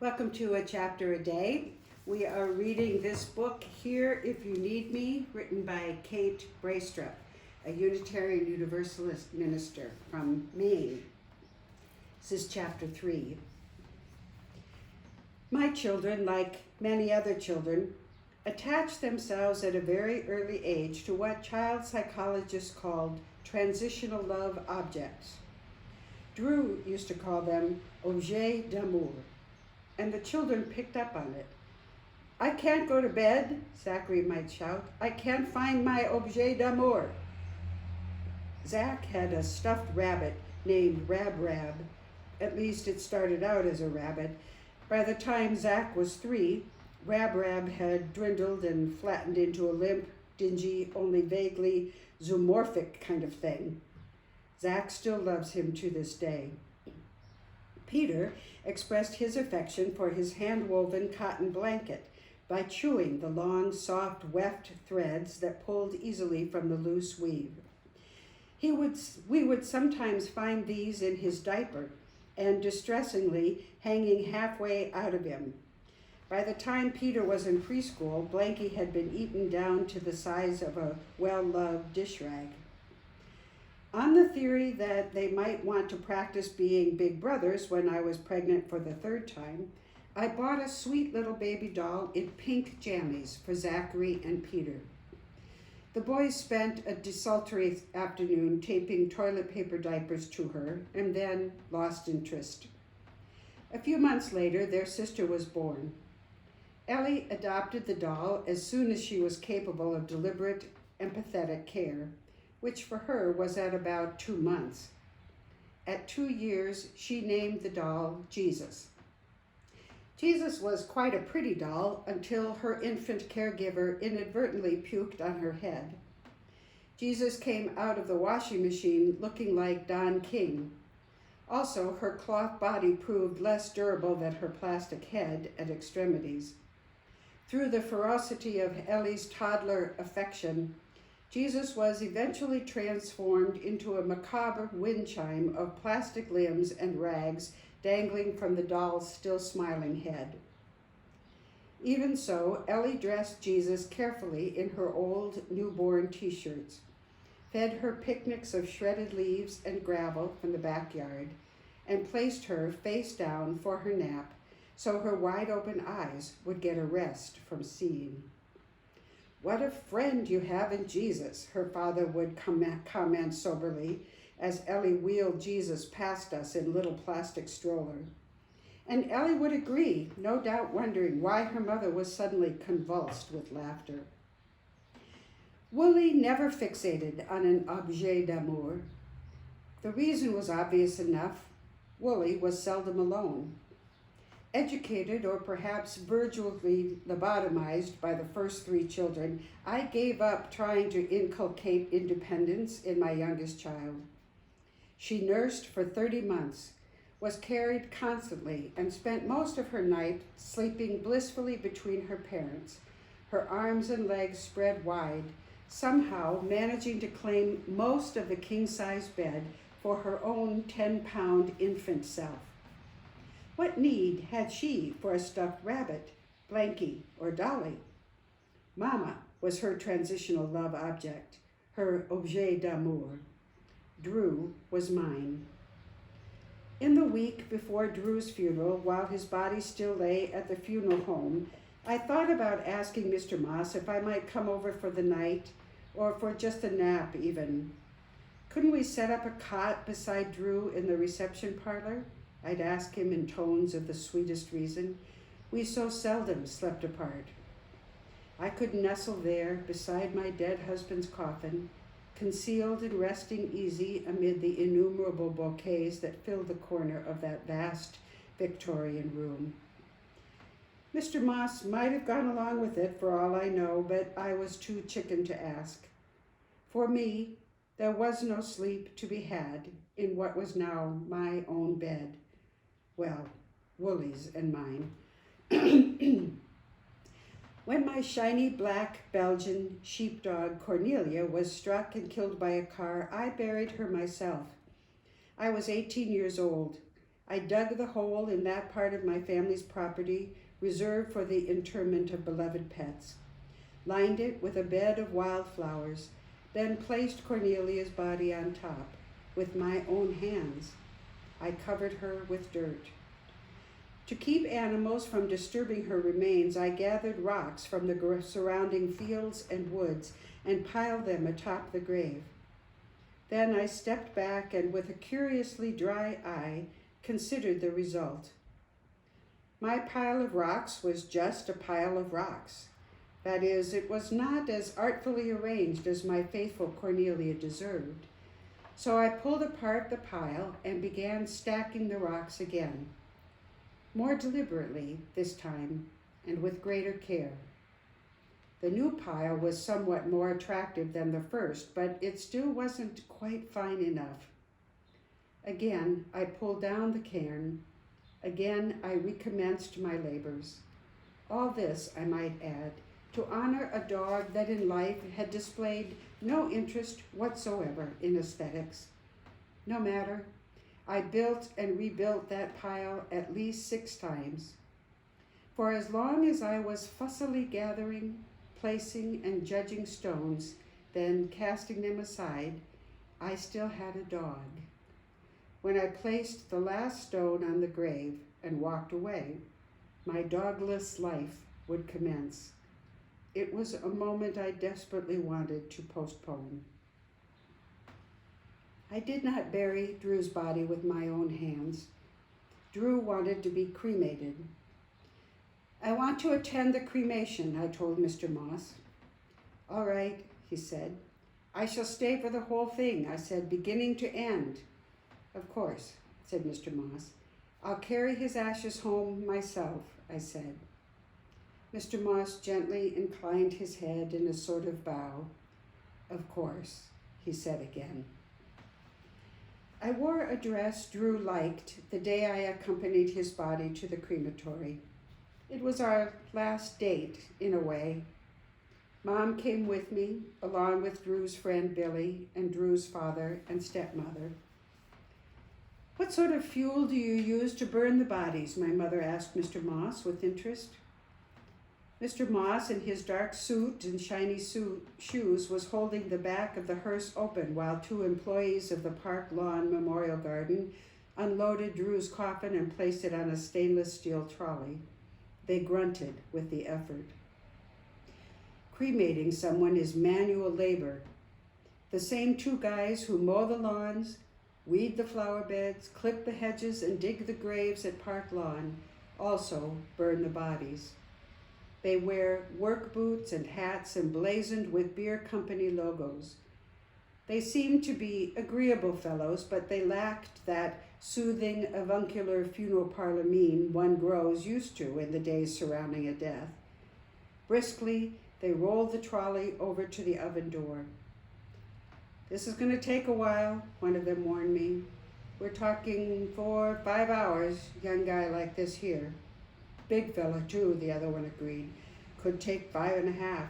Welcome to A Chapter a Day. We are reading this book, Here If You Need Me, written by Kate Braestrup, a Unitarian Universalist minister from Maine. This is Chapter 3. My children, like many other children, attach themselves at a very early age to what child psychologists called transitional love objects. Drew used to call them objets d'amour, and the children picked up on it. "I can't go to bed," Zachary might shout. "I can't find my objet d'amour." Zach had a stuffed rabbit named Rab Rab. At least it started out as a rabbit. By the time Zach was 3, Rab Rab had dwindled and flattened into a limp, dingy, only vaguely zoomorphic kind of thing. Zach still loves him to this day. Peter expressed his affection for his hand-woven cotton blanket by chewing the long, soft, weft threads that pulled easily from the loose weave. We would sometimes find these in his diaper and distressingly hanging halfway out of him. By the time Peter was in preschool, Blanky had been eaten down to the size of a well-loved dish rag. On the theory that they might want to practice being big brothers when I was pregnant for the 3rd time, I bought a sweet little baby doll in pink jammies for Zachary and Peter. The boys spent a desultory afternoon taping toilet paper diapers to her and then lost interest. A few months later, their sister was born. Ellie adopted the doll as soon as she was capable of deliberate, empathetic care, which for her was at about 2 months. At 2 years, she named the doll Jesus. Jesus was quite a pretty doll until her infant caregiver inadvertently puked on her head. Jesus came out of the washing machine looking like Don King. Also, her cloth body proved less durable than her plastic head and extremities. Through the ferocity of Ellie's toddler affection, Jesus was eventually transformed into a macabre wind chime of plastic limbs and rags dangling from the doll's still smiling head. Even so, Ellie dressed Jesus carefully in her old newborn t-shirts, fed her picnics of shredded leaves and gravel from the backyard, and placed her face down for her nap so her wide-open eyes would get a rest from seeing. "What a friend you have in Jesus," her father would comment soberly as Ellie wheeled Jesus past us in a little plastic stroller. And Ellie would agree, no doubt wondering why her mother was suddenly convulsed with laughter. Wooly never fixated on an objet d'amour. The reason was obvious enough. Wooly was seldom alone. Educated or perhaps virtually lobotomized by the first 3 children, I gave up trying to inculcate independence in my youngest child. She nursed for 30 months, was carried constantly, and spent most of her night sleeping blissfully between her parents, her arms and legs spread wide, somehow managing to claim most of the king-size bed for her own 10-pound infant self. What need had she for a stuffed rabbit, Blanky, or Dolly? Mama was her transitional love object, her objet d'amour. Drew was mine. In the week before Drew's funeral, while his body still lay at the funeral home, I thought about asking Mr. Moss if I might come over for the night, or for just a nap even. Couldn't we set up a cot beside Drew in the reception parlor? I'd ask him in tones of the sweetest reason. We so seldom slept apart. I could nestle there beside my dead husband's coffin, concealed and resting easy amid the innumerable bouquets that filled the corner of that vast Victorian room. Mr. Moss might have gone along with it for all I know, but I was too chicken to ask. For me, there was no sleep to be had in what was now my own bed. Well, Wooly's and mine. When my shiny black Belgian sheepdog Cornelia was struck and killed by a car, I buried her myself. I was 18 years old. I dug the hole in that part of my family's property reserved for the interment of beloved pets, lined it with a bed of wildflowers, then placed Cornelia's body on top with my own hands. I covered her with dirt. To keep animals from disturbing her remains, I gathered rocks from the surrounding fields and woods and piled them atop the grave. Then I stepped back and, with a curiously dry eye, considered the result. My pile of rocks was just a pile of rocks. That is, it was not as artfully arranged as my faithful Cornelia deserved. So I pulled apart the pile and began stacking the rocks again, more deliberately this time and with greater care. The new pile was somewhat more attractive than the first, but it still wasn't quite fine enough. Again, I pulled down the cairn. Again, I recommenced my labors. All this, I might add, to honor a dog that in life had displayed no interest whatsoever in aesthetics. No matter, I built and rebuilt that pile at least 6 times. For as long as I was fussily gathering, placing, and judging stones, then casting them aside, I still had a dog. When I placed the last stone on the grave and walked away, my dogless life would commence. It was a moment I desperately wanted to postpone. I did not bury Drew's body with my own hands. Drew wanted to be cremated. I want to attend the cremation, I told Mr. Moss. All right, he said. I shall stay for the whole thing, I said, beginning to end. Of course, said Mr. Moss. I'll carry his ashes home myself, I said. Mr. Moss gently inclined his head in a sort of bow. Of course, he said again. I wore a dress Drew liked the day I accompanied his body to the crematory. It was our last date, in a way. Mom came with me, along with Drew's friend Billy and Drew's father and stepmother. What sort of fuel do you use to burn the bodies? My mother asked Mr. Moss with interest. Mr. Moss, in his dark suit and shiny shoes, was holding the back of the hearse open while 2 employees of the Park Lawn Memorial Garden unloaded Drew's coffin and placed it on a stainless steel trolley. They grunted with the effort. Cremating someone is manual labor. The same 2 guys who mow the lawns, weed the flower beds, clip the hedges, and dig the graves at Park Lawn also burn the bodies. They wear work boots and hats emblazoned with beer company logos. They seemed to be agreeable fellows, but they lacked that soothing, avuncular funeral parlor mien one grows used to in the days surrounding a death. Briskly, they rolled the trolley over to the oven door. This is going to take a while, one of them warned me. We're talking 4 or 5 hours, young guy like this here. Big fella, too, the other one agreed. Could take 5.5.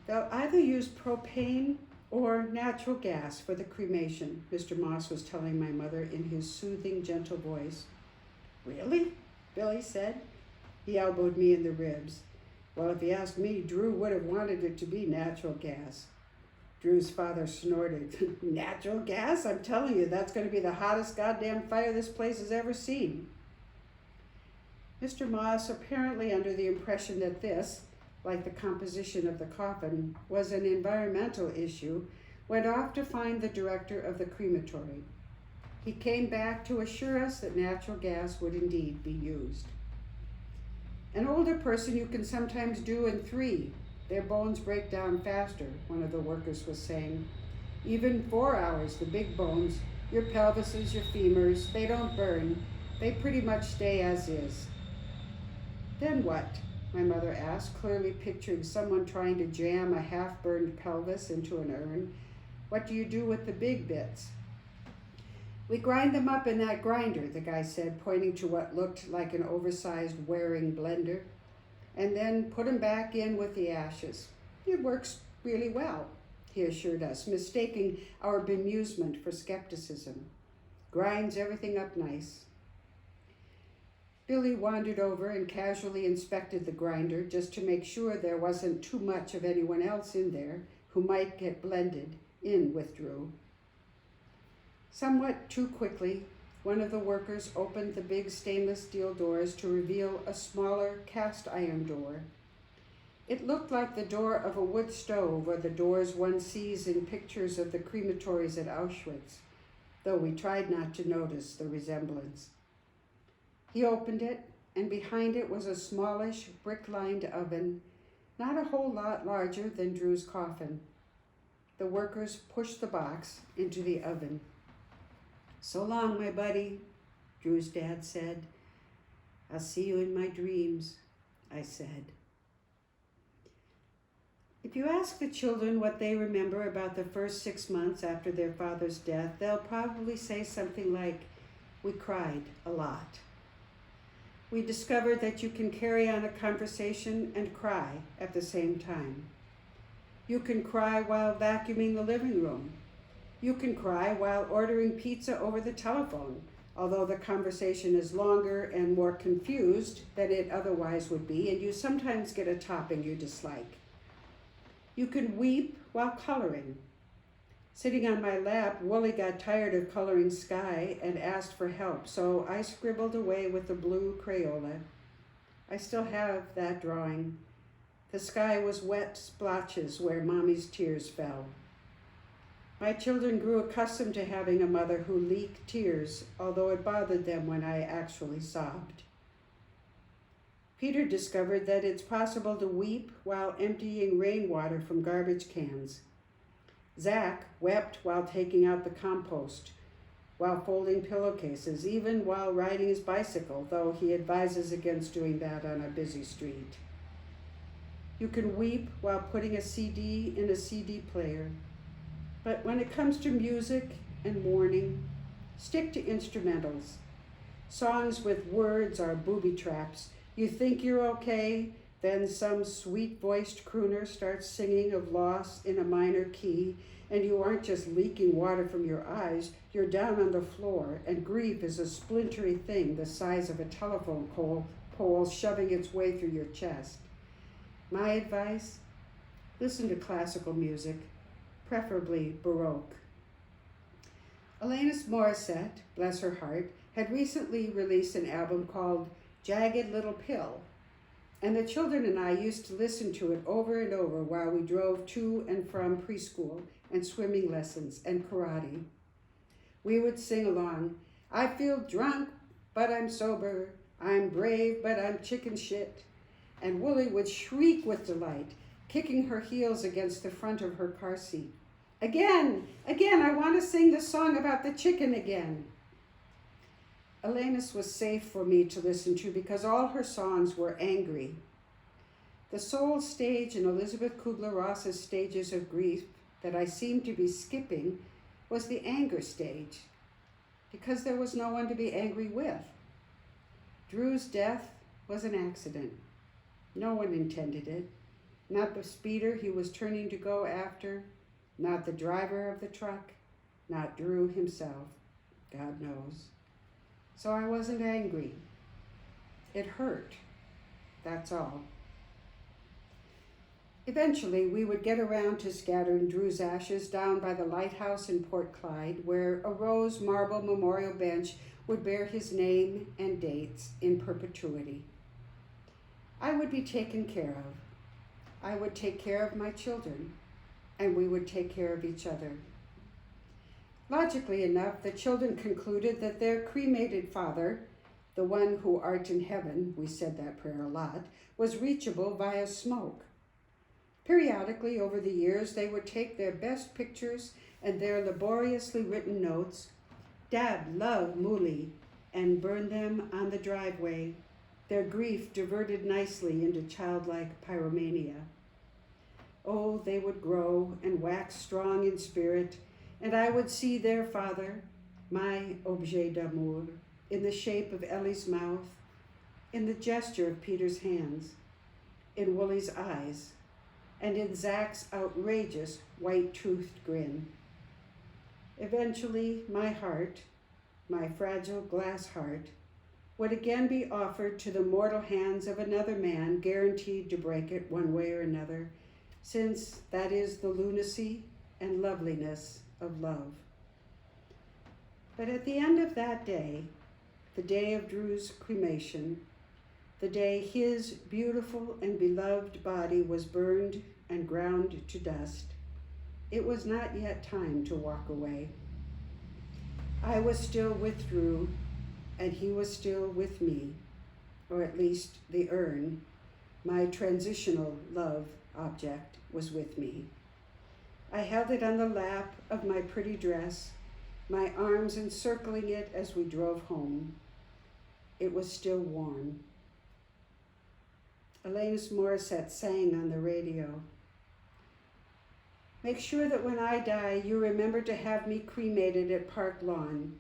They'll either use propane or natural gas for the cremation, Mr. Moss was telling my mother in his soothing, gentle voice. Really? Billy said. He elbowed me in the ribs. Well, if you ask me, Drew would have wanted it to be natural gas. Drew's father snorted. Natural gas? I'm telling you, that's going to be the hottest goddamn fire this place has ever seen. Mr. Moss, apparently under the impression that this, like the composition of the coffin, was an environmental issue, went off to find the director of the crematory. He came back to assure us that natural gas would indeed be used. An older person you can sometimes do in 3. Their bones break down faster, one of the workers was saying. Even 4 hours, the big bones, your pelvises, your femurs, they don't burn. They pretty much stay as is. Then what? My mother asked, clearly picturing someone trying to jam a half-burned pelvis into an urn. What do you do with the big bits? We grind them up in that grinder, the guy said, pointing to what looked like an oversized Waring blender, and then put them back in with the ashes. It works really well, he assured us, mistaking our bemusement for skepticism. grinds everything up nice. Billy wandered over and casually inspected the grinder just to make sure there wasn't too much of anyone else in there who might get blended in with Drew. Somewhat too quickly, one of the workers opened the big stainless steel doors to reveal a smaller cast iron door. It looked like the door of a wood stove or the doors one sees in pictures of the crematories at Auschwitz, though we tried not to notice the resemblance. He opened it, and behind it was a smallish, brick-lined oven, not a whole lot larger than Drew's coffin. The workers pushed the box into the oven. "So long, my buddy," Drew's dad said. "I'll see you in my dreams," I said. If you ask the children what they remember about the first 6 months after their father's death, they'll probably say something like, "We cried a lot. We discovered that you can carry on a conversation and cry at the same time. You can cry while vacuuming the living room. You can cry while ordering pizza over the telephone, although the conversation is longer and more confused than it otherwise would be, and you sometimes get a topping you dislike. You can weep while coloring. Sitting on my lap, Wooly got tired of coloring sky and asked for help, so I scribbled away with the blue Crayola. I still have that drawing. The sky was wet splotches where Mommy's tears fell. My children grew accustomed to having a mother who leaked tears, although it bothered them when I actually sobbed. Peter discovered that it's possible to weep while emptying rainwater from garbage cans. Zach wept while taking out the compost, while folding pillowcases, even while riding his bicycle, though he advises against doing that on a busy street. You can weep while putting a CD in a CD player. But when it comes to music and mourning, stick to instrumentals. Songs with words are booby traps. You think you're okay, then some sweet-voiced crooner starts singing of loss in a minor key, and you aren't just leaking water from your eyes, you're down on the floor, and grief is a splintery thing the size of a telephone pole shoving its way through your chest. My advice? Listen to classical music, preferably Baroque. Alanis Morissette, bless her heart, had recently released an album called Jagged Little Pill, and the children and I used to listen to it over and over while we drove to and from preschool and swimming lessons and karate. We would sing along, "I feel drunk, but I'm sober. I'm brave, but I'm chicken shit." And Wooly would shriek with delight, kicking her heels against the front of her car seat. Again, I want to sing the song about the chicken again." Alanis was safe for me to listen to because all her songs were angry. The soul stage in Elizabeth Kubler-Ross's stages of grief that I seemed to be skipping was the anger stage, because there was no one to be angry with. Drew's death was an accident. No one intended it. Not the speeder he was turning to go after, not the driver of the truck, not Drew himself, God knows. So I wasn't angry. It hurt, that's all. Eventually, we would get around to scattering Drew's ashes down by the lighthouse in Port Clyde, where a rose marble memorial bench would bear his name and dates in perpetuity. I would be taken care of. I would take care of my children, and we would take care of each other. Logically enough, the children concluded that their cremated father, the one who art in heaven, we said that prayer a lot, was reachable via smoke. Periodically over the years, they would take their best pictures and their laboriously written notes, "Dad love Mooly," and burn them on the driveway, their grief diverted nicely into childlike pyromania. Oh, they would grow and wax strong in spirit, and I would see their father, my objet d'amour, in the shape of Ellie's mouth, in the gesture of Peter's hands, in Wooly's eyes, and in Zach's outrageous white-toothed grin. Eventually, my heart, my fragile glass heart, would again be offered to the mortal hands of another man, guaranteed to break it one way or another, since that is the lunacy and loveliness of love. But at the end of that day, the day of Drew's cremation, the day his beautiful and beloved body was burned and ground to dust, it was not yet time to walk away. I was still with Drew, and he was still with me, or at least the urn, my transitional love object, was with me. I held it on the lap of my pretty dress, my arms encircling it as we drove home. It was still warm. Alanis Morissette sang on the radio. Make sure that when I die, you remember to have me cremated at Park Lawn.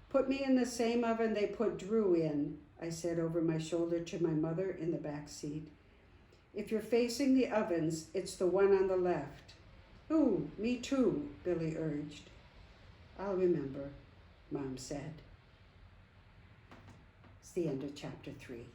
Put me in the same oven they put Drew in, I said over my shoulder to my mother in the back seat. If you're facing the ovens, it's the one on the left. Ooh, me too, Billy urged. I'll remember, Mom said. It's the end of chapter 3.